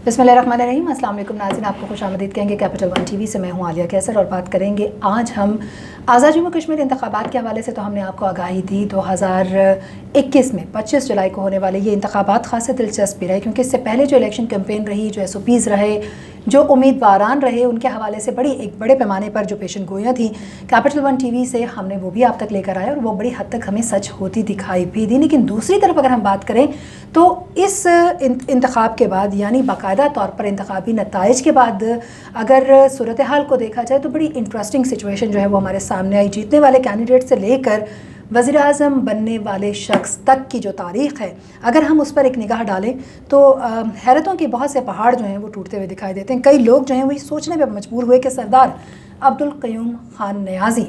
बिस्मिल्लाहिर्रहमानिर्रहीम। अस्सलाम वालेकुम नाज़रीन, आपको खुश आमदीद कहेंगे कैपिटल वन टीवी से। मैं हूँ आलिया कैसर और बात करेंगे आज हम आज़ाद जम्मू कश्मीर इंतखाबात के हवाले से। तो हमने आपको आगाही दी 2021 में 25 जुलाई को होने वाले ये इंतखाबात खासे दिलचस्प भी रहे, क्योंकि इससे पहले जो इलेक्शन कैंपेन रही, जो SOPs रहे, जो उम्मीदवारान रहे, उनके हवाले से एक बड़े पैमाने पर जो पेशन गोइयाँ थी कैपिटल वन टीवी से हमने वो भी आप तक लेकर आए और वो बड़ी हद तक हमें सच होती दिखाई भी दी। लेकिन दूसरी तरफ अगर हम बात करें तो इस इंतखाब के बाद, यानी बाकायदा तौर पर इंतखाबी नताइज के बाद अगर सूरत हाल को देखा जाए तो बड़ी इंटरेस्टिंग सिचुएशन जो है वो हमारे सामने आई। जीतने वाले कैंडिडेट से लेकर वज़ीर आज़म बनने वाले शख्स तक की जो तारीख़ है, अगर हम उस पर एक निगाह डालें तो हैरतों के बहुत से पहाड़ जो हैं वो टूटते हुए दिखाई देते हैं। कई लोग जो हैं वो ये सोचने पर मजबूर हुए कि सरदार अब्दुल क़य्यूम ख़ान नियाज़ी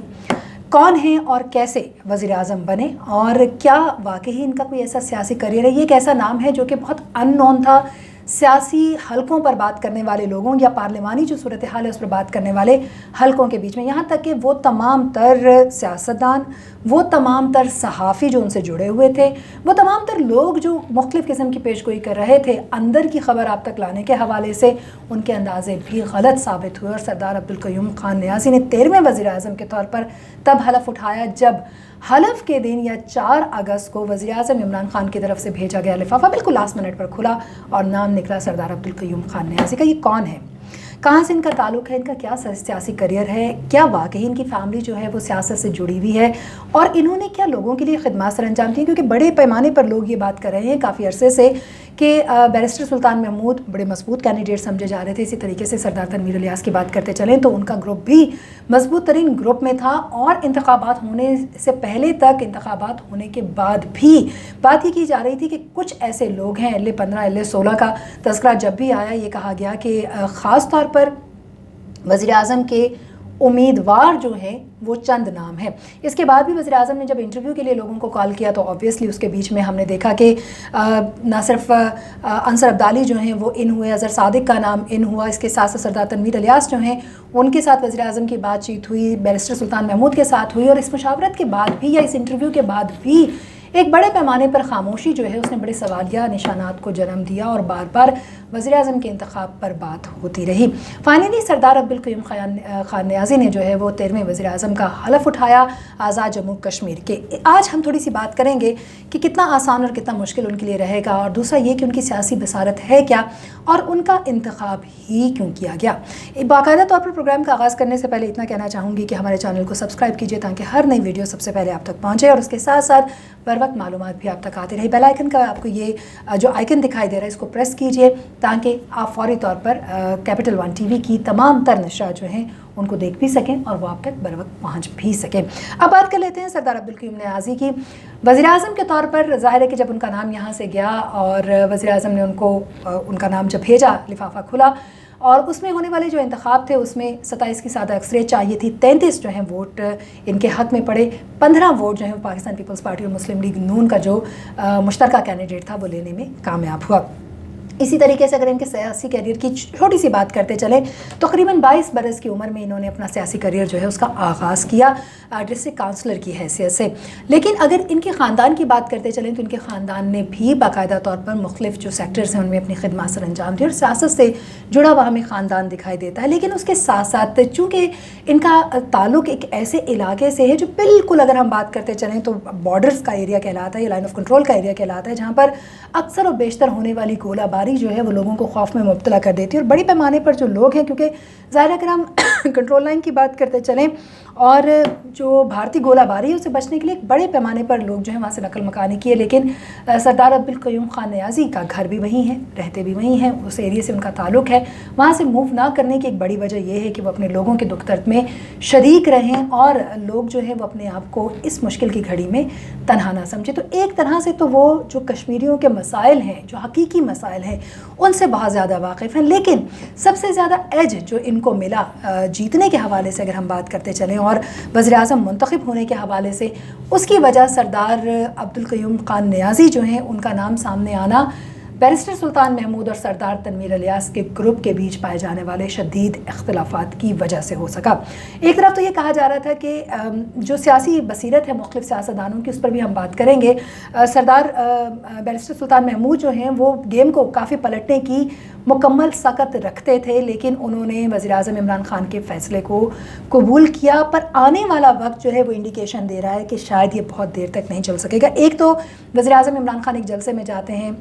कौन हैं और कैसे वज़ीर आज़म बने, और क्या वाकई इनका कोई ऐसा सियासी करियर है। ये एक ऐसा नाम है जो कि बहुत अननोन था सियासी हलकों पर बात करने वाले लोगों या पार्लिमानी जो सूरत हाल है उस पर बात करने वाले हलकों के बीच में। यहाँ तक कि वो तमाम तर सियासतदान, वो तमाम तर सहाफ़ी जो उनसे जुड़े हुए थे, वो तमाम तर लोग जो मुख्तलिफ़ किस्म की पेशगोई कर रहे थे अंदर की खबर आप तक लाने के हवाले से, उनके अंदाज़े भी गलत साबित हुए। और सरदार अब्दुल क़य्यूम ख़ान नियाज़ी ने 13वें वज़ीर आज़म के तौर पर तब हलफ उठाया जब हलफ के दिन या 4 अगस्त को वज़ीर आज़म इमरान खान की तरफ से भेजा गया लिफाफा बिल्कुल लास्ट मिनट पर खुला और नाम निकला सरदार अब्दुल क़य्यूम ख़ान नियाज़ी का। ये कौन है, कहाँ से इनका ताल्लुक़ है, इनका क्या सियासी करियर है, क्या वाकई इनकी फ़ैमिली जो है वो सियासत से जुड़ी हुई है, और इन्होंने क्या लोगों के लिए खिदमत सर अंजाम दी। क्योंकि बड़े पैमाने पर लोग ये बात कर रहे हैं काफ़ी अरसे से कि बैरिस्टर सुल्तान महमूद बड़े मजबूत कैंडिडेट समझे जा रहे थे। इसी तरीके से सरदार तनवीर इलियास की बात करते चलें तो उनका ग्रुप भी मजबूत तरीन ग्रुप में था, और इंतखाबात होने से पहले तक, इंतखाबात होने के बाद भी बात ये की जा रही थी कि कुछ ऐसे लोग हैं, LA-15 LA-16 का तज़किरा जब भी आया ये कहा गया कि ख़ास तौर पर वज़ीर आज़म के उम्मीदवार जो हैं वो चंद नाम हैं। इसके बाद भी वज़ीर आज़म ने जब इंटरव्यू के लिए लोगों को कॉल किया तो ऑब्वियसली उसके बीच में हमने देखा कि ना सिर्फ अंसर अब्दाली जो हैं वो इन हुए, अज़हर सादिक का नाम इन हुआ, इसके साथ साथ सरदार तनवीर इलियास जो हैं उनके साथ वज़ीर आज़म की बातचीत हुई, बैरिस्टर सुल्तान महमूद के साथ हुई। और इस मुशावरत के बाद भी या इस इंटरव्यू के बाद भी एक बड़े पैमाने पर खामोशी जो है उसने बड़े सवालिया निशानात को जन्म दिया और बार बार वज़ीर आज़म के इंतखाब पर बात होती रही। फाइनली सरदार अब्दुल क़य्यूम ख़ान नियाज़ी ने जो है वो 13वें वज़ीर आज़म का हलफ उठाया आज़ाद जम्मू कश्मीर के। आज हम थोड़ी सी बात करेंगे कि कितना आसान और कितना मुश्किल उनके लिए रहेगा, और दूसरा ये कि उनकी सियासी बसारत है क्या और उनका इंतखाब ही क्यों किया गया। बाकायदा तौर पर प्रोग्राम का आगाज़ करने से पहले इतना कहना चाहूँगी कि हमारे चैनल को सब्सक्राइब कीजिए ताकि हर नई वीडियो सबसे पहले आप तक पहुँचे, और उसके साथ साथ बर वक्त मालूमात भी आप तक आती रही। बेल आइकन का आपको ये जो आइकन दिखाई दे रहा है इसको प्रेस कीजिए ताकि आप फौरी तौर पर कैपिटल वन टीवी की तमाम तर नशरा जो हैं उनको देख भी सकें और वो आप तक बर वक्त पहुँच भी सकें। अब बात कर लेते हैं सरदार अब्दुल क़य्यूम नियाज़ी की। वज़ीर आज़म के तौर पर ज़ाहिर है कि जब उनका नाम यहाँ से गया और वज़ीर आज़म ने उनका नाम जब भेजा, लिफाफा खुला और उसमें होने वाले जो इंतखाब थे उसमें 27 की सादा अक्सरियत चाहिए थी। 33 जो हैं वोट इनके हक़ में पड़े, 15 वोट जो हैं वो पाकिस्तान पीपल्स पार्टी और मुस्लिम लीग नून का जो मुश्तरका कैंडिडेट था वो लेने में कामयाब हुआ। इसी तरीके से अगर इनके सियासी करियर की छोटी सी बात करते चलें तो तकरीबन 22 बरस की उम्र में इन्होंने अपना सियासी करियर जो है उसका आगाज़ किया डिस्ट्रिक्ट काउंसलर की हैसियत से। लेकिन अगर इनके ख़ानदान की बात करते चलें तो इनके ख़ानदान ने भी बाकायदा तौर पर मुख्तलिफ जो सेक्टर्स हैं उनमें अपनी खिदमत सर अंजाम दी और सियासत से जुड़ा हुआ हमें ख़ानदान दिखाई देता है। लेकिन उसके साथ साथ चूँकि इनका ताल्लुक़ एक ऐसे इलाके से है जो बिल्कुल, अगर हम बात करते चलें तो बॉर्डर्स का एरिया कहलाता है, या लाइन ऑफ कंट्रोल का एरिया कहलाता है, जहाँ पर अक्सर और बेशतर होने वाली गोलाबारी जो है वो लोगों को खौफ में मुब्तला कर देती है। और बड़ी पैमाने पर जो लोग हैं, क्योंकि ज़ाहिर अगर हम कंट्रोल लाइन की बात करते चलें और जो भारतीय गोलाबारी है उससे बचने के लिए एक बड़े पैमाने पर लोग जो हैं वहाँ से नकल मकानी किए। लेकिन सरदार अब्दुल क़य्यूम ख़ान नियाज़ी का घर भी वहीं है, रहते भी वहीं हैं, उस एरिया से उनका ताल्लुक़ है। वहाँ से मूव ना करने की एक बड़ी वजह यह है कि वो अपने लोगों के दुख दर्द में शरीक रहें और लोग जो है वो अपने आप को इस मुश्किल की घड़ी में तनहा ना समझे। तो एक तरह से तो वो जो कश्मीरियों के मसाइल हैं, जो हकीकी मसाइल हैं, उनसे बहुत ज़्यादा वाकिफ़ हैं। लेकिन सबसे ज़्यादा एज जो इनको मिला जीतने के हवाले से अगर हम बात करते चलें और वज़ीर आज़म मुंतखब होने के हवाले से, उसकी वजह सरदार अब्दुल क़य्यूम ख़ान नियाज़ी जो हैं उनका नाम सामने आना बैरिस्टर सुल्तान महमूद और सरदार तनवीर इलियास के ग्रुप के बीच पाए जाने वाले शदीद इख्तिलाफात की वजह से हो सका। एक तरफ तो ये कहा जा रहा था कि जो सियासी बसीरत है मुख्तलिफ सियासतदानों की, उस पर भी हम बात करेंगे। सरदार बैरिस्टर सुल्तान महमूद जो हैं वो गेम को काफ़ी पलटने की मुकम्मल सकत रखते थे, लेकिन उन्होंने वज़ीर-ए-आज़म इमरान खान के फ़ैसले को कबूल किया। पर आने वाला वक्त जो है वो इंडिकेशन दे रहा है कि शायद ये बहुत देर तक नहीं चल सकेगा। एक तो वज़ीर-ए-आज़म इमरान खान एक जलसे में जाते हैं,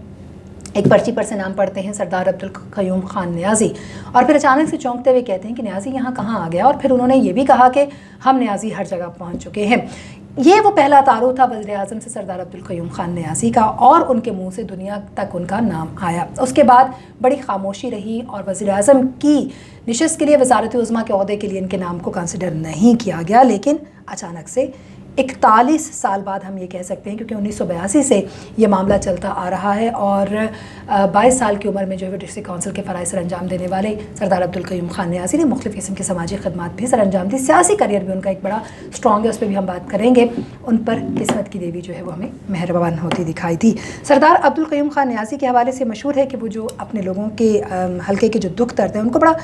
एक पर्ची पर से नाम पढ़ते हैं सरदार अब्दुल क़य्यूम खान नियाज़ी, और फिर अचानक से चौंकते हुए कहते हैं कि नियाज़ी यहाँ कहाँ आ गया। और फिर उन्होंने ये भी कहा कि हम नियाज़ी हर जगह पहुँच चुके हैं। ये वो पहला तारुफ था वज़ीर-ए-आज़म से सरदार अब्दुल क़य्यूम खान नियाज़ी का, और उनके मुंह से दुनिया तक उनका नाम आया। उसके बाद बड़ी खामोशी रही और वज़ीर-ए-आज़म की निशस्त के लिए वज़ारत-ए-उज़्मा के ओहदे के लिए इनके नाम को कंसिडर नहीं किया गया। लेकिन अचानक से 41 साल बाद हम ये कह सकते हैं, क्योंकि 1982 से ये मामला चलता आ रहा है, और 22 साल की उम्र में जो है डिस्ट्रिक्ट काउंसिल के फ़राइज़ सर अंजाम देने वाले सरदार अब्दुल क़य्यूम खान नियाज़ी ने मुख्तलिफ़ किस्म की समाजी खदमात भी सर अंजाम दी। सियासी करियर भी उनका एक बड़ा स्ट्रॉन्ग है, उस पर भी हम बात करेंगे। उन पर किस्मत की देवी जो है वो हमें मेहरबान होती दिखाई दी। सरदार अब्दुल क़य्यूम खान नियाज़ी के हवाले से मशहूर है कि वो जो अपने लोगों के हल्के के जो दुख दर्द हैं उनको बड़ा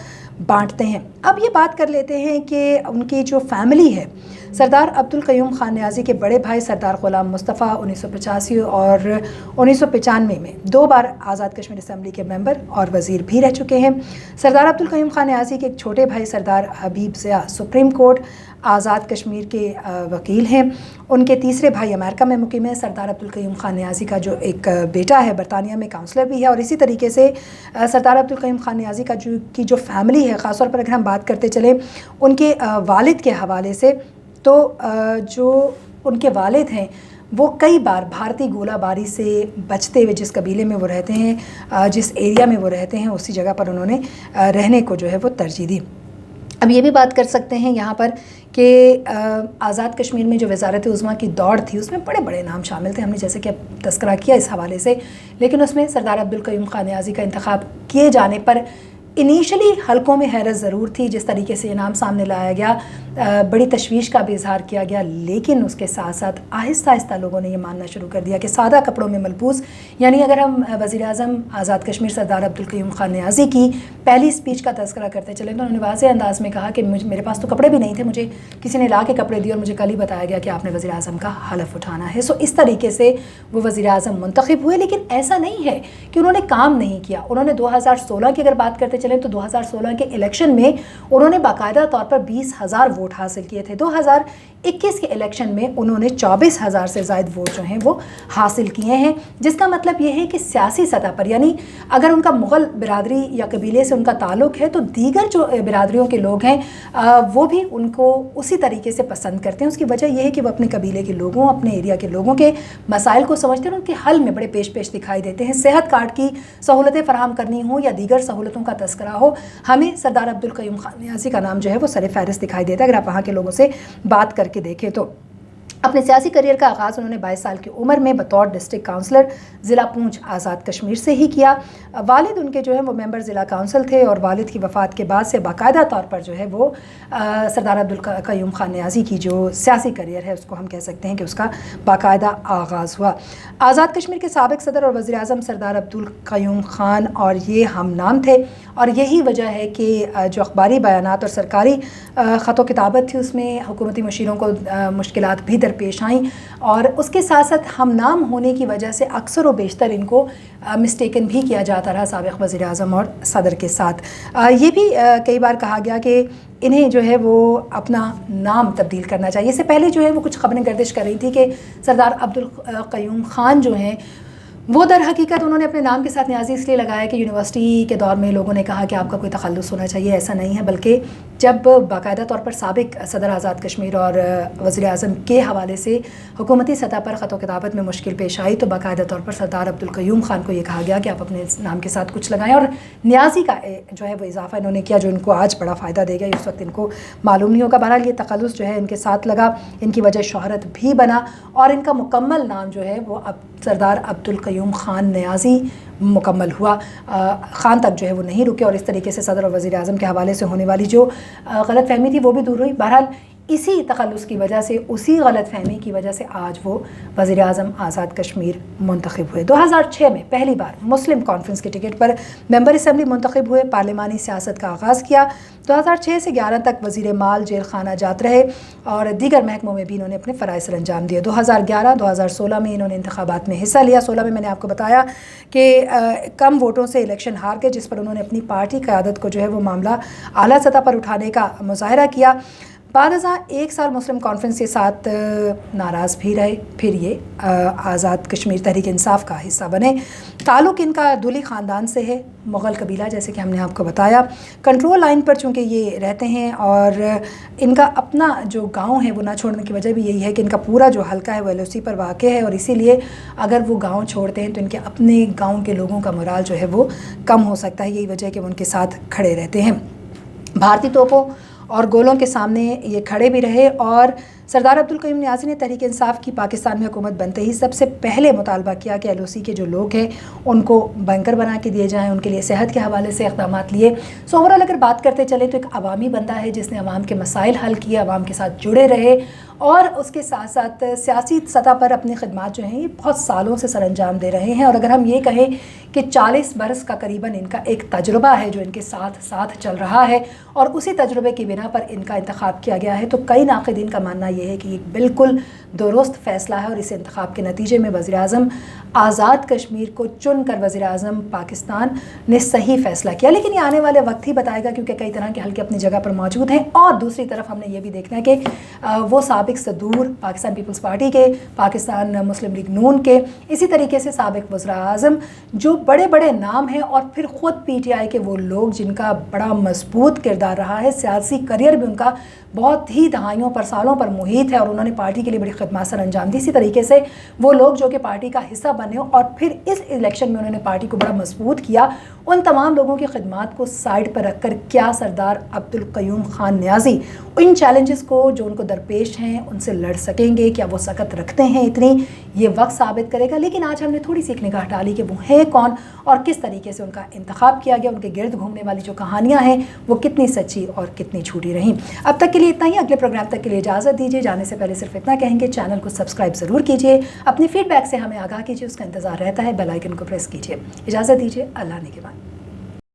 बांटते हैं। अब ये बात कर लेते हैं कि उनकी जो फैमिली है, सरदार अब्दुल क़य्यूम खान नियाज़ी के बड़े भाई सरदार ग़ुलाम मुस्तफ़ा 1985 और 1995 में 2 बार आज़ाद कश्मीर असम्बली के मेंबर और वज़ीर भी रह चुके हैं। सरदार अब्दुल क़य्यूम खान नियाज़ी के एक छोटे भाई सरदार हबीब ज़िया सुप्रीम कोर्ट आज़ाद कश्मीर के वकील हैं। उनके तीसरे भाई अमेरिका में मुकीम है। सरदार अब्दुल क़य्यूम खान नियाज़ी का जो एक बेटा है बरतानिया में काउंसलर भी है। और इसी तरीके से सरदार अब्दुल क़य्यूम खान नियाज़ी का जो फैमिली है, ख़ास तौर पर अगर हम बात करते चलें उनके वालिद के हवाले से, तो जो उनके वालिद हैं वो कई बार भारतीय गोलाबारी से बचते हुए जिस कबीले में वो रहते हैं, जिस एरिया में वो रहते हैं, उसी जगह पर उन्होंने रहने को जो है वो तरजीह दी। अब ये भी बात कर सकते हैं यहाँ पर कि आज़ाद कश्मीर में जो वज़ारत-ए-उज़्मा की दौड़ थी उसमें बड़े बड़े नाम शामिल थे, हमने जैसे कि अब तस्करा किया इस हवाले से। लेकिन उसमें सरदार अब्दुल क़य्यूम खान नियाज़ी का इंतखाब किए जाने पर इनिशियली हलकों में हैरत ज़रूर थी, जिस तरीके से ये नाम सामने लाया गया, बड़ी तशवीश का भी इजहार किया गया। लेकिन उसके साथ साथ आहिस्ता आहिस्ता लोगों ने ये मानना शुरू कर दिया कि सादा कपड़ों में मलबूस, यानी अगर हम वज़ीर-ए-आज़म आज़ाद कश्मीर सरदार अब्दुल क़य्यूम खान नियाज़ी की पहली स्पीच का तज़किरा करते चले तो उन्होंने वाज़ेह अंदाज़ में कहा कि मेरे पास तो कपड़े भी नहीं थे, मुझे किसी ने ला के कपड़े दिए और मुझे कल ही बताया गया कि आपने वज़ीर-ए-आज़म का हलफ उठाना है। सो इस तरीके से वो वज़ीर-ए-आज़म मुंतखब हुए। लेकिन ऐसा नहीं है कि उन्होंने काम नहीं किया। उन्होंने 2016 की अगर बात करते चलें तो 2016 के इलेक्शन में उन्होंने बाकायदा तौर पर 20,000 वोट हासिल किए थे। 2021 के इलेक्शन में उन्होंने 24,000 से ज़ायद वोट जो हैं वो हासिल किए हैं, जिसका मतलब ये है कि सियासी सतह पर, यानी अगर उनका मुग़ल बिरादरी या कबीले से उनका ताल्लुक़ है तो दीगर जो बिरादरियों के लोग हैं वो भी उनको उसी तरीके से पसंद करते हैं। उसकी वजह यह है कि वो अपने कबीले के लोगों, अपने एरिया के लोगों के मसाइल को समझते हैं और उनके हल में बड़े पेश दिखाई देते हैं। सेहत कार्ड की सहूलतें फराहम करनी हो या दीगर सहूलतों का तस्करा हो, हमें सरदार अब्दुल क़य्यूम खान नियाज़ी का नाम जो है वो सर फहरिस्त दिखाई देता है अगर आप वहाँ के लोगों से बात करके देखें तो। अपने सियासी करियर का आगाज़ उन्होंने 22 साल की उम्र में बतौर डिस्ट्रिक्ट काउंसलर ज़िला पूंछ आज़ाद कश्मीर से ही किया। वालिद उनके जो है वो मेंबर ज़िला काउंसिल थे और वालिद की वफ़ात के बाद से बाकायदा तौर पर जो है वो सरदार अब्दुल क़य्यूम खान नियाज़ी की जो सियासी करियर है उसको हम कह सकते हैं कि उसका बाकायदा आगाज़ हुआ। आज़ाद कश्मीर के साबिक़ सदर और वज़ीर-ए-आज़म सरदार अब्दुल क़य्यूम खान और ये हम नाम थे, और यही वजह है कि जो अखबारी बयानात और सरकारी ख़त किताबत थी उसमें हुकूमती मुशीरों को मुश्किलात भी दरपेश आईं, और उसके साथ साथ हम नाम होने की वजह से अक्सर व बेशतर इनको मिस्टेकन भी किया जाता रहा साबिक़ वज़ीर-ए-आज़म और सदर के साथ। ये भी कई बार कहा गया कि इन्हें जो है वो अपना नाम तब्दील करना चाहिए। इससे पहले जो है वो कुछ खबरें गर्दिश कर रही थी कि सरदार अब्दुल क़य्यूम खान जो हैं वो दर हकीकत उन्होंने अपने नाम के साथ नियाज़ी इसलिए लगाया कि यूनिवर्सिटी के दौर में लोगों ने कहा कि आपका कोई तखल्लुस होना चाहिए। ऐसा नहीं है, बल्कि जब बाकायदा तौर पर साबिक़ सदर आज़ाद कश्मीर और वज़ीर-ए-आज़म के हवाले से हुकूमती सतह पर ख़त किताबत में मुश्किल पेश आई तो बाकायदा तौर पर सरदार अब्दुल क़य्यूम खान को ये कहा गया कि आप अपने नाम के साथ कुछ लगाएं, और नियाज़ी का जो है वो इजाफ़ा इन्होंने किया जो इनको आज बड़ा फ़ायदा देगा, उस वक्त इनको मालूम नहीं होगा। बहरहाल ये तखल्लुस जो है इनके साथ लगा, इनकी वजह शोहरत भी बना, और इनका मुकम्मल नाम जो है वो अब सरदार अब्दुल क़य्यूम खान नियाज़ी मुकम्मल हुआ। ख़ान तक जो है वो नहीं रुके, और इस तरीके से सदर और वज़ीर-ए-आज़म के हवाले से होने वाली जो गलत फहमी थी वो भी दूर हुई। बहरहाल اسی تخلص کی وجہ سے، اسی غلط فہمی کی وجہ سے آج وہ وزیر اعظم آزاد کشمیر منتخب ہوئے۔ 2006 میں پہلی بار مسلم کانفرنس کے ٹکٹ پر ممبر اسمبلی منتخب ہوئے، پارلیمانی سیاست کا آغاز کیا۔ 2006 سے 11 تک وزیر مال جیل خانہ جات رہے اور دیگر محکموں میں بھی انہوں نے اپنے فرائض سر انجام دیے۔ 2011-2016 میں انہوں نے انتخابات میں حصہ لیا۔ 16 میں میں نے آپ کو بتایا کہ کم ووٹوں سے الیکشن ہار گئے، جس پر انہوں نے اپنی پارٹی قیادت کو جو ہے وہ معاملہ اعلیٰ سطح پر اٹھانے کا مظاہرہ کیا۔ بعد ازاں 1 سال مسلم کانفرنس کے ساتھ ناراض بھی رہے، پھر یہ آزاد کشمیر تحریک انصاف کا حصہ بنے۔ تعلق ان کا دھلی خاندان سے ہے، مغل قبیلہ، جیسے کہ ہم نے آپ کو بتایا۔ کنٹرول لائن پر چونکہ یہ رہتے ہیں اور ان کا اپنا جو گاؤں ہے وہ نہ چھوڑنے کی وجہ بھی یہی ہے کہ ان کا پورا جو حلقہ ہے وہ LOC پر واقع ہے، اور اسی لیے اگر وہ گاؤں چھوڑتے ہیں تو ان کے اپنے گاؤں کے لوگوں کا مورال جو ہے وہ کم ہو سکتا ہے، یہی وجہ ہے کہ وہ ان کے ساتھ کھڑے رہتے ہیں۔ بھارتی توپوں اور گولوں کے سامنے یہ کھڑے بھی رہے، اور سردار عبدالقیوم نیازی نے تحریک انصاف کی پاکستان میں حکومت بنتے ہی سب سے پہلے مطالبہ کیا کہ LOC کے جو لوگ ہیں ان کو بنکر بنا کے دیے جائیں، ان کے لیے صحت کے حوالے سے اقدامات لیے۔ سو اوورآل اگر بات کرتے چلے تو ایک عوامی بندہ ہے جس نے عوام کے مسائل حل کیے، عوام کے ساتھ جڑے رہے، اور اس کے ساتھ ساتھ سیاسی سطح پر اپنی خدمات جو ہیں یہ بہت سالوں سے سر انجام دے رہے ہیں۔ اور اگر ہم یہ کہیں کہ 40 برس کا قریباً ان کا ایک تجربہ ہے جو ان کے ساتھ چل رہا ہے، اور اسی تجربے کی بنا پر ان کا انتخاب کیا گیا ہے، تو کئی ناقدین کا ماننا یہ ہے کہ یہ بالکل درست فیصلہ ہے، اور اس انتخاب کے نتیجے میں وزیر اعظم آزاد کشمیر کو چن کر وزیر اعظم پاکستان نے صحیح فیصلہ کیا۔ لیکن یہ آنے والے وقت ہی بتائے گا، کیونکہ کئی طرح کے حلقے اپنی جگہ پر موجود ہیں، اور دوسری طرف ہم نے یہ بھی دیکھنا ہے کہ وہ سابق صدور پاکستان پیپلز پارٹی کے، پاکستان مسلم لیگ نون کے، اسی طریقے سے سابق وزراء اعظم جو بڑے بڑے نام ہیں، اور پھر خود PTI کے وہ لوگ جن کا بڑا مضبوط کردار رہا ہے، سیاسی کریئر بھی ان کا بہت ہی دہائیوں پر، سالوں پر محیط ہے، اور انہوں نے پارٹی کے لیے بڑی خدمات سر انجام دی۔ اسی طریقے سے وہ لوگ جو کہ پارٹی کا حصہ بنے اور پھر اس الیکشن میں انہوں نے پارٹی کو بڑا مضبوط کیا، ان تمام لوگوں کی خدمات کو سائڈ پر رکھ کر کیا سردار عبدالقیوم خان نیازی ان چیلنجز کو جو ان کو درپیش ہیں ان سے لڑ سکیں گے؟ کیا وہ سکت رکھتے ہیں اتنی؟ یہ وقت ثابت کرے گا۔ لیکن آج ہم نے تھوڑی سی ایک نگاہ ڈالی کہ وہ ہیں کون اور کس طریقے سے ان کا انتخاب کیا گیا، ان کے گرد گھومنے والی جو کہانیاں ہیں وہ کتنی سچی اور کتنی جھوٹی رہیں۔ اب تک کے لیے اتنا ہی، اگلے پروگرام تک کے لیے اجازت دیجیے۔ جانے سے پہلے صرف اتنا کہیں گے، چینل کو سبسکرائب ضرور کیجیے، اپنی فیڈ بیک سے ہمیں آگاہ کیجیے، اس کا انتظار رہتا ہے، بیل آئیکن کو پریس کیجیے۔ اجازت دیجیے، اللہ نے کے بعد۔